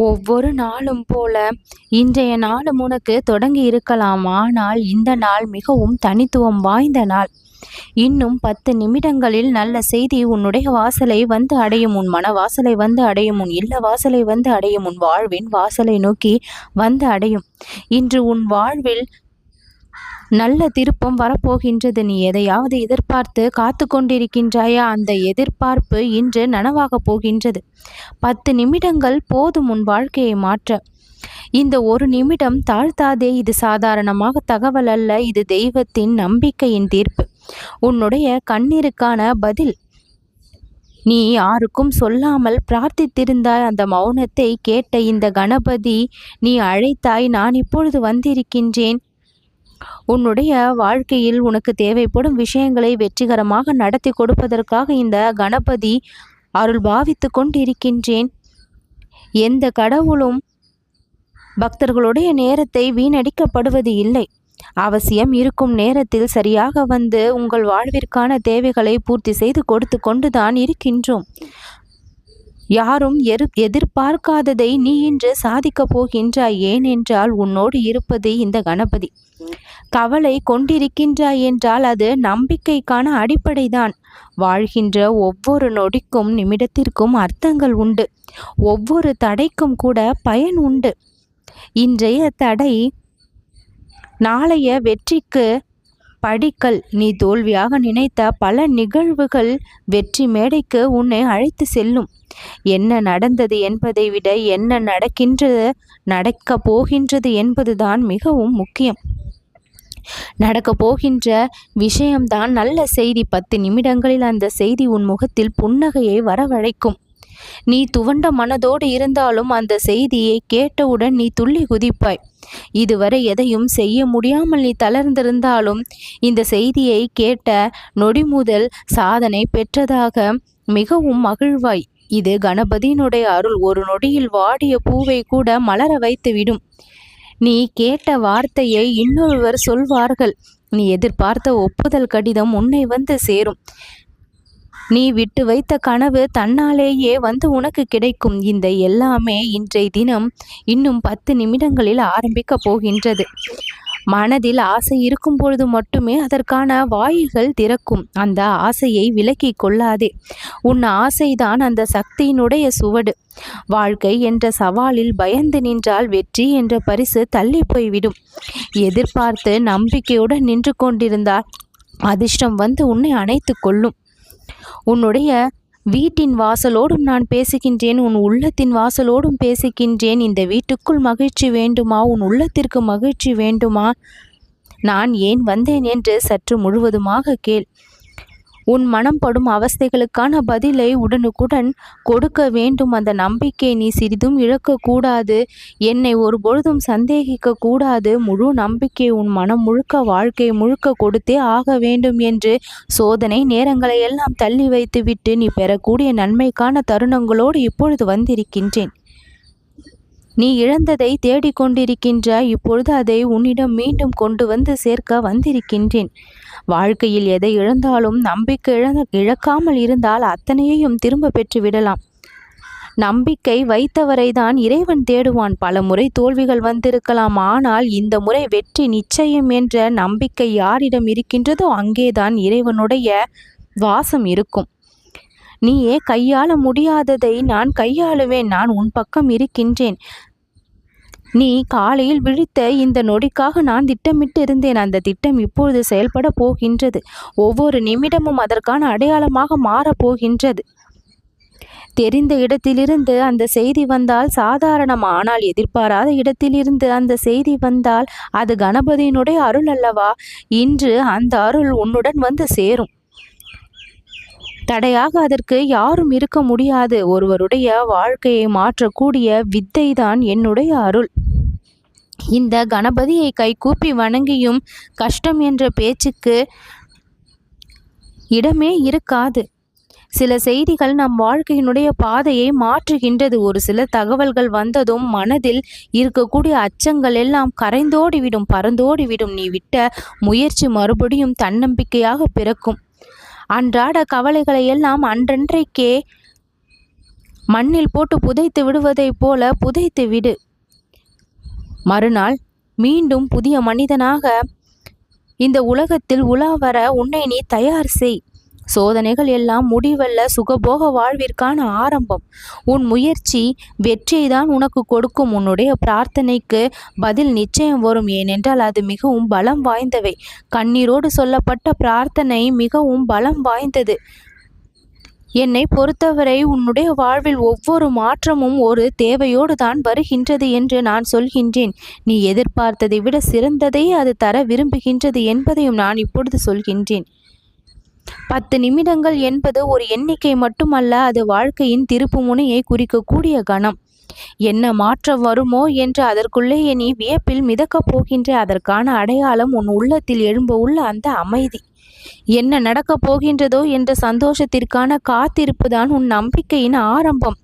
ஒவ்வொரு நாளும் போல இன்றைய நாளும் உனக்கு தொடங்கி இருக்கலாம். ஆனால் இந்த நாள் மிகவும் தனித்துவம் வாய்ந்த நாள். இன்னும் 10 நிமிடங்களில் நல்ல செய்தி உன்னுடைய வாசலை வந்து அடையும். உன் மன வாசலை வந்து அடையும். உன் இல்ல வாசலை வந்து அடையும். உன் வாழ்வின் வாசலை நோக்கி வந்து அடையும். இன்று உன் வாழ்வில் நல்ல திருப்பம் வரப்போகின்றது. நீ எதையாவது எதிர்பார்த்து காத்து கொண்டிருக்கின்றாயா? அந்த எதிர்பார்ப்பு இன்று நனவாகப் போகின்றது. 10 நிமிடங்கள் போதும் உன் வாழ்க்கையை மாற்ற. இந்த ஒரு நிமிடம் தாழ்த்தாதே. இது சாதாரணமாக தகவல் அல்ல, இது தெய்வத்தின் நம்பிக்கையின் தீர்ப்பு, உன்னுடைய கண்ணீருக்கான பதில். நீ யாருக்கும் சொல்லாமல் பிரார்த்தித்திருந்தாய். அந்த மௌனத்தை கேட்ட இந்த கணபதி நீ அழைத்தாய். நான் இப்பொழுது வந்திருக்கின்றேன். உன்னுடைய வாழ்க்கையில் உனக்கு தேவைப்படும் விஷயங்களை வெற்றிகரமாக நடத்தி கொடுப்பதற்காக இந்த கணபதி அருள் பாவித்து கொண்டிருக்கின்றேன். எந்த கடவுளும் பக்தர்களுடைய நேரத்தை வீணடிக்கப்படுவது இல்லை. அவசியம் இருக்கும் நேரத்தில் சரியாக வந்து உங்கள் வாழ்விற்கான தேவைகளை பூர்த்தி செய்து கொடுத்து கொண்டுதான் இருக்கின்றோம். யாரும் எதிர்பார்க்காததை நீ இன்று சாதிக்கப் போகின்றாய். ஏனென்றால் உன்னோடு இருப்பது இந்த கணபதி. கவலை கொண்டிருக்கின்றாய் என்றால் அது நம்பிக்கைக்கான அடிப்படைதான். வாழ்கின்ற ஒவ்வொரு நொடிக்கும் நிமிடத்திற்கும் அர்த்தங்கள் உண்டு. ஒவ்வொரு தடைக்கும் கூட பயன் உண்டு. இன்றைய தடை நாளைய வெற்றிக்கு படிக்கல். நீ தோல்வியாக நினைத்த பல நிகழ்வுகள் வெற்றி மேடைக்கு உன்னை அழைத்து செல்லும். என்ன நடந்தது என்பதை விட என்ன நடக்கப் போகின்றது என்பதுதான் மிகவும் முக்கியம். நடக்கப் போகின்ற விஷயம்தான் நல்ல செய்தி. 10 நிமிடங்களில் அந்த செய்தி உன் முகத்தில் புன்னகையை வரவழைக்கும். நீ துவண்ட மனதோடு இருந்தாலும் அந்த செய்தியை கேட்டவுடன் நீ துள்ளி குதிப்பாய். இதுவரை எதையும் செய்ய முடியாமல் நீ தளர்ந்திருந்தாலும் இந்த செய்தியை கேட்ட நொடி முதல் சாதனை பெற்றதாக மிகவும் மகிழ்வாய். இது கணபதியினுடைய அருள். ஒரு நொடியில் வாடிய பூவை கூட மலர வைத்து விடும். நீ கேட்ட வார்த்தையை இன்னொருவர் சொல்வார்கள். நீ எதிர்பார்த்த ஒப்புதல் கடிதம் உன்னை வந்து சேரும். நீ விட்டு வைத்த கனவு தன்னாலேயே வந்து உனக்கு கிடைக்கும். இந்த எல்லாமே இன்றைய தினம் இன்னும் 10 நிமிடங்களில் ஆரம்பிக்க போகின்றது. மனதில் ஆசை இருக்கும் பொழுது மட்டுமே அதற்கான வாயில்கள் திறக்கும். அந்த ஆசையை விலக்கி கொள்ளாதே. உன் ஆசைதான் அந்த சக்தியினுடைய சுவடு. வாழ்க்கை என்ற சவாலில் பயந்து நின்றால் வெற்றி என்ற பரிசு தள்ளி போய்விடும். எதிர்பார்த்து நம்பிக்கையுடன் நின்று கொண்டிருந்தால் அதிர்ஷ்டம் வந்து உன்னை அணைத்து கொள்ளும். உன்னுடைய வீட்டின் வாசலோடும் நான் பேசுகின்றேன். உன் உள்ளத்தின் வாசலோடும் பேசுகின்றேன். இந்த வீட்டுக்குள் மகிழ்ச்சி வேண்டுமா? உன் உள்ளத்திற்கு மகிழ்ச்சி வேண்டுமா? நான் ஏன் வந்தேன் என்று சற்று முழுவதுமாக கேள். உன் மனம் படும் அவஸ்தைகளுக்கான பதிலை உடனுக்குடன் கொடுக்க வேண்டும். அந்த நம்பிக்கை நீ சிறிதும் இழக்கக்கூடாது. என்னை ஒருபொழுதும் சந்தேகிக்க கூடாது. முழு நம்பிக்கை உன் மனம் முழுக்க வாழ்க்கை முழுக்க கொடுத்தே ஆக வேண்டும் என்று சோதனை நேரங்களை எல்லாம் தள்ளி வைத்துவிட்டு நீ பெறக்கூடிய நன்மைக்கான தருணங்களோடு இப்பொழுது வந்திருக்கின்றேன். நீ இழந்ததை தேடிக்கொண்டிருக்கின்றாய். இப்பொழுது அதை உன்னிடம் மீண்டும் கொண்டு வந்து சேர்க்க வந்திருக்கின்றேன். வாழ்க்கையில் எதை இழந்தாலும் நம்பிக்கை இழக்காமல் இருந்தால் அத்தனையையும் திரும்ப பெற்று விடலாம். நம்பிக்கை வைத்தவரை தான் இறைவன் தேடுவான். பல முறை தோல்விகள் வந்திருக்கலாம், ஆனால் இந்த முறை வெற்றி நிச்சயம் என்ற நம்பிக்கை யாரிடம் இருக்கின்றதோ அங்கேதான் இறைவனுடைய வாசம் இருக்கும். நீயே கையாள முடியாததை நான் கையாளுவேன். நான் உன் பக்கம் இருக்கின்றேன். நீ காலையில் விழித்த இந்த நொடிக்காக நான் திட்டமிட்டு இருந்தேன். அந்த திட்டம் இப்பொழுது செயல்பட போகின்றது. ஒவ்வொரு நிமிடமும் அதற்கான அடையாளமாக மாறப்போகின்றது. தெரிந்த இடத்திலிருந்து அந்த செய்தி வந்தால் சாதாரணம். ஆனால் எதிர்பாராத இடத்திலிருந்து அந்த செய்தி வந்தால் அது கணபதியினுடைய அருள் அல்லவா? இன்று அந்த அருள் உன்னுடன் வந்து சேரும். தடையாக அதற்கு யாரும் இருக்க முடியாது. ஒருவருடைய வாழ்க்கையை மாற்றக்கூடிய வித்தை தான் என்னுடைய அருள். இந்த கணபதியை கைகூப்பி வணங்கியும் கஷ்டம் என்ற பேச்சுக்கு இடமே இருக்காது. சில செய்திகள் நம் வாழ்க்கையினுடைய பாதையை மாற்றுகின்றது. ஒரு சில தகவல்கள் வந்ததும் மனதில் இருக்கக்கூடிய அச்சங்கள் எல்லாம் கரைந்தோடிவிடும், பறந்தோடிவிடும். நீ விட்ட முயற்சி மறுபடியும் தன்னம்பிக்கையாக பிறக்கும். அன்றாட கவலைகளை எல்லாம் அன்றன்றைக்கே மண்ணில் போட்டு புதைத்து விடுவதைப் போல புதைத்து விடு. மறுநாள் மீண்டும் புதிய மனிதனாக இந்த உலகத்தில் உலா வர உன்னை நீ தயார் செய். சோதனைகள் எல்லாம் முடிவல்ல, சுகபோக வாழ்விற்கான ஆரம்பம். உன் முயற்சி வெற்றியை தான் உனக்கு கொடுக்கும். உன்னுடைய பிரார்த்தனைக்கு பதில் நிச்சயம் வரும். ஏனென்றால் அது மிகவும் பலம் வாய்ந்தவை. கண்ணீரோடு சொல்லப்பட்ட பிரார்த்தனை மிகவும் பலம் வாய்ந்தது. என்னை பொறுத்தவரை உன்னுடைய வாழ்வில் ஒவ்வொரு மாற்றமும் ஒரு தேவையோடு தான் வருகின்றது என்று நான் சொல்கின்றேன். நீ எதிர்பார்த்ததை விட சிறந்ததை அது தர விரும்புகின்றது என்பதையும் நான் இப்பொழுது சொல்கின்றேன். 10 நிமிடங்கள் என்பது ஒரு எண்ணிக்கை மட்டுமல்ல, அது வாழ்க்கையின் திருப்பு முனையை குறிக்கக்கூடிய கணம். என்ன மாற்றம் வருமோ என்று அதற்குள்ளேயே நீ வியப்பில் மிதக்கப் போகின்ற அதற்கான அடையாளம் உன் உள்ளத்தில் எழும்ப உள்ள அந்த அமைதி. என்ன நடக்கப் போகின்றதோ என்ற சந்தோஷத்திற்கான காத்திருப்பு தான் உன் நம்பிக்கையின் ஆரம்பம்.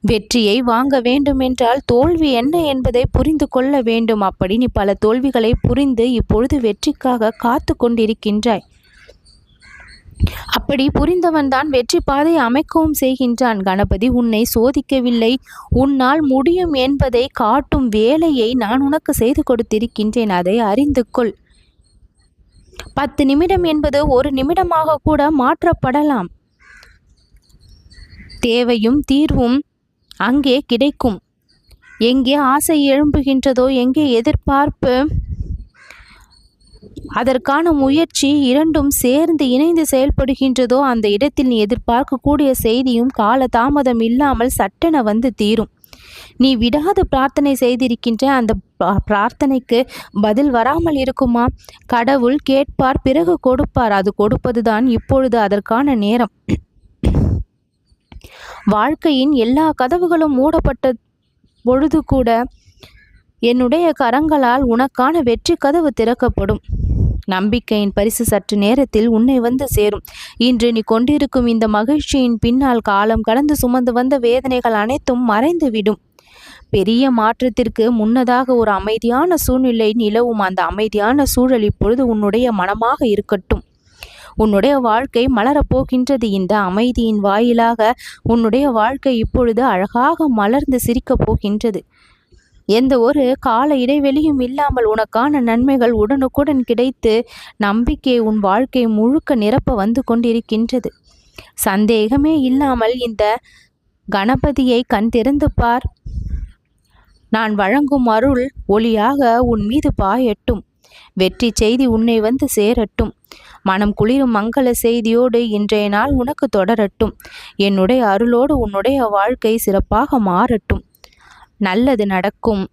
வெற்றியை வாங்க வேண்டுமென்றால் தோல்வி என்ன என்பதை புரிந்து கொள்ள வேண்டும். அப்படி நீ பல தோல்விகளை புரிந்து இப்பொழுது வெற்றிக்காக காத்து கொண்டிருக்கின்றாய். அப்படி புரிந்தவன் தான் வெற்றி பாதை அமைக்கவும் செய்கின்றான். கணபதி உன்னை சோதிக்கவில்லை, உன்னால் முடியும் என்பதை காட்டும் வேலையை நான் உனக்கு செய்து கொடுத்திருக்கின்றேன். அதை அறிந்து கொள். 10 நிமிடம் என்பது ஒரு நிமிடமாக கூட மாற்றப்படலாம். தேவையும் தீர்வும் அங்கே கிடைக்கும். எங்கே ஆசை எழும்புகின்றதோ, எங்கே எதிர்பார்ப்பு, அதற்கான முயற்சி இரண்டும் சேர்ந்து இணைந்து செயல்படுகின்றதோ அந்த இடத்தில் நீ எதிர்பார்க்கக்கூடிய செய்தியும் கால தாமதம் இல்லாமல் சட்டென வந்து தீரும். நீ விடாது பிரார்த்தனை செய்திருக்கின்ற அந்த பிரார்த்தனைக்கு பதில் வராமல் இருக்குமா? கடவுள் கேட்பார், பிறகு கொடுப்பார். அது கொடுப்பதுதான் இப்பொழுது அதற்கான நேரம். வாழ்க்கையின் எல்லா கதவுகளும் மூடப்பட்ட பொழுது கூட என்னுடைய கரங்களால் உனக்கான வெற்றி கதவு திறக்கப்படும். நம்பிக்கையின் பரிசு சற்று நேரத்தில் உன்னை வந்து சேரும். இன்று நீ கொண்டிருக்கும் இந்த மகிழ்ச்சியின் பின்னால் காலம் கடந்து சுமந்து வந்த வேதனைகள் அனைத்தும் மறைந்துவிடும். பெரிய மாற்றத்திற்கு முன்னதாக ஒரு அமைதியான சூழ்நிலை நிலவும். அந்த அமைதியான சூழல் இப்பொழுது உன்னுடைய மனமாக இருக்கட்டும். உன்னுடைய வாழ்க்கை மலரப்போகின்றது. இந்த அமைதியின் வாயிலாக உன்னுடைய வாழ்க்கை இப்பொழுது அழகாக மலர்ந்து சிரிக்கப் போகின்றது. எந்த ஒரு கால இடைவெளியும் இல்லாமல் உனக்கான நன்மைகள் உடனுக்குடன் கிடைத்து நம்பிக்கை உன் வாழ்க்கை முழுக்க நிரப்ப வந்து கொண்டிருக்கின்றது. சந்தேகமே இல்லாமல் இந்த கணபதியை கண் திறந்து பார். நான் வழங்கும் அருள் ஒளியாக உன் மீது பாயட்டும். வெற்றி செய்தி உன்னை வந்து சேரட்டும். மனம் குளிரும் மங்கள செய்தியோடு இன்றைய நாள் உனக்கு தொடரட்டும். என்னுடைய அருளோடு உன்னுடைய வாழ்க்கை சிறப்பாக மாறட்டும். நல்லது நடக்கும்.